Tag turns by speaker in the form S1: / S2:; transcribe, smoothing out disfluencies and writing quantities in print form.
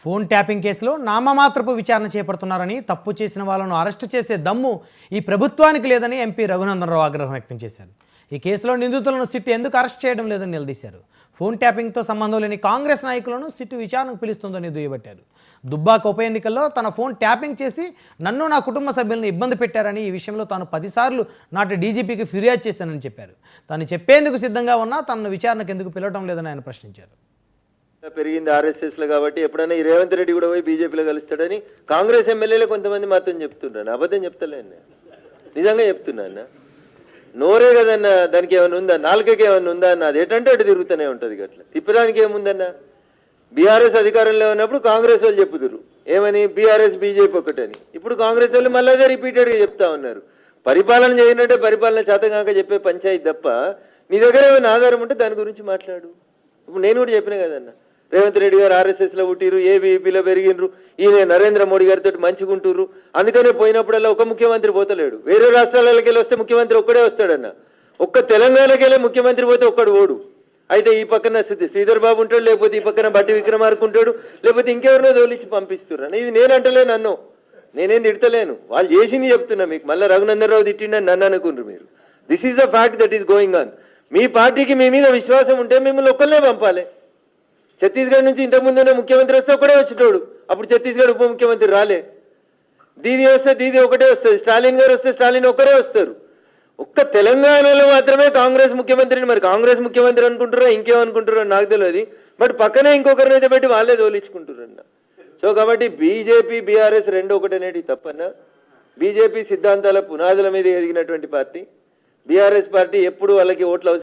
S1: Phone tapping కేసులో నామమాత్రపు విచారణ చేపడుతున్నారని, తప్పు చేసిన వాళ్ళను అరెస్టు చేసే దమ్ము ఈ ప్రభుత్వానికి లేదని ఎంపీ రఘునందనరావు ఆగ్రహం వ్యక్తం చేశారు. ఈ కేసులో నిందితులను సిట్ ఎందుకు అరెస్ట్ చేయడం లేదని నిలదీశారు. ఫోన్ ట్యాపింగ్తో సంబంధం లేని కాంగ్రెస్ నాయకులను సిట్ విచారణకు పిలుస్తుందని దుయ్యబట్టారు. దుబ్బాక ఉప ఎన్నికల్లో తన ఫోన్ ట్యాపింగ్ చేసి నన్ను, నా కుటుంబ సభ్యులను ఇబ్బంది పెట్టారని, ఈ విషయంలో తాను 10 సార్లు నాటి డీజీపీకి ఫిర్యాదు చేశానని చెప్పారు. తాను చెప్పేందుకు సిద్ధంగా ఉన్నా తనను విచారణకు ఎందుకు పిలవడం లేదని ఆయన ప్రశ్నించారు.
S2: పెరిగింది ఆర్ఎస్ఎస్లో కాబట్టి ఎప్పుడైనా ఈ రేవంత్ రెడ్డి కూడా పోయి బీజేపీలో కలుస్తాడని కాంగ్రెస్ ఎమ్మెల్యేలు కొంతమంది మాత్రం చెప్తున్నాను. అబద్ధం చెప్తలేను, నిజంగా చెప్తున్నాను. నోరే కదన్న, దానికి ఏమైనా ఉందా? నాలుకకి ఏమైనా ఉందా అన్న? అది ఎటంటే అటు తిరుగుతూనే ఉంటుంది. అట్లా తిప్పడానికి ఏముందన్న? బీఆర్ఎస్ అధికారంలో ఉన్నప్పుడు కాంగ్రెస్ వాళ్ళు చెప్పుదురు ఏమని, బీఆర్ఎస్ బీజేపీ ఒకటని. ఇప్పుడు కాంగ్రెస్ వాళ్ళు మళ్ళీ అదే రిపీటెడ్గా చెప్తా ఉన్నారు. పరిపాలన చేయనంటే పరిపాలన చేతగాక చెప్పే పంచాయతీ తప్ప నీ దగ్గర ఏమైనా ఆధారం ఉంటే దాని గురించి మాట్లాడు. ఇప్పుడు నేను కూడా చెప్పిన కదన్న, రేవంత్ రెడ్డి గారు ఆర్ఎస్ఎస్లో పుట్టిరు, ఏబీపీలో పెరిగినరు, ఈయన నరేంద్ర మోడీ గారితో మంచిగుంటుర్రు. అందుకనే పోయినప్పుడల్లా ఒక ముఖ్యమంత్రి పోతలేడు. వేరే రాష్ట్రాలకి వెళ్ళి వస్తే ముఖ్యమంత్రి ఒక్కడే వస్తాడన్న. ఒక్క తెలంగాణకి వెళ్ళి ముఖ్యమంత్రి పోతే ఒక్కడు ఓడు. అయితే ఈ పక్కన శ్రీధర్ బాబు ఉంటాడు, లేకపోతే ఈ పక్కన బట్టి విక్రమార్క ఉంటాడు, లేకపోతే ఇంకెవరినో తోలిచ్చి పంపిస్తున్నారు. ఇది నేను అంటలేను, అన్నో నేనేం తిడతలేను, వాళ్ళు చేసింది చెప్తున్నా మీకు. మళ్ళీ రఘునందనరావు తిట్టిండని నన్ను అనుకుంటారు మీరు. This is the fact that is going on. మీ పార్టీకి మీ మీద విశ్వాసం ఉంటే మిమ్మల్ని ఒక్కళ్ళనే పంపాలి. ఛత్తీస్గఢ్ నుంచి ఇంతకుముందునే ముఖ్యమంత్రి వస్తే ఒకటే వచ్చేటోడు. అప్పుడు ఛత్తీస్గఢ్ ఉప ముఖ్యమంత్రి రాలే. దీది వస్తే దీది ఒకటే వస్తుంది, స్టాలిన్ గారు వస్తే స్టాలిన్ ఒక్కరే వస్తారు. ఒక్క తెలంగాణలో మాత్రమే కాంగ్రెస్ ముఖ్యమంత్రిని, మరి కాంగ్రెస్ ముఖ్యమంత్రి అనుకుంటారో ఇంకేమనుకుంటారో నాకు తెలియదు. బట్ పక్కనే ఇంకొకరిని అయితే పెట్టి వాళ్ళే తోలించుకుంటారన్న. సో కాబట్టి బీజేపీ బీఆర్ఎస్ రెండు ఒకటనేది తప్పన్నా. బీజేపీ సిద్ధాంతాల పునాదుల మీద ఎదిగినటువంటి పార్టీ. బీఆర్ఎస్ పార్టీ ఎప్పుడు వాళ్ళకి ఓట్లు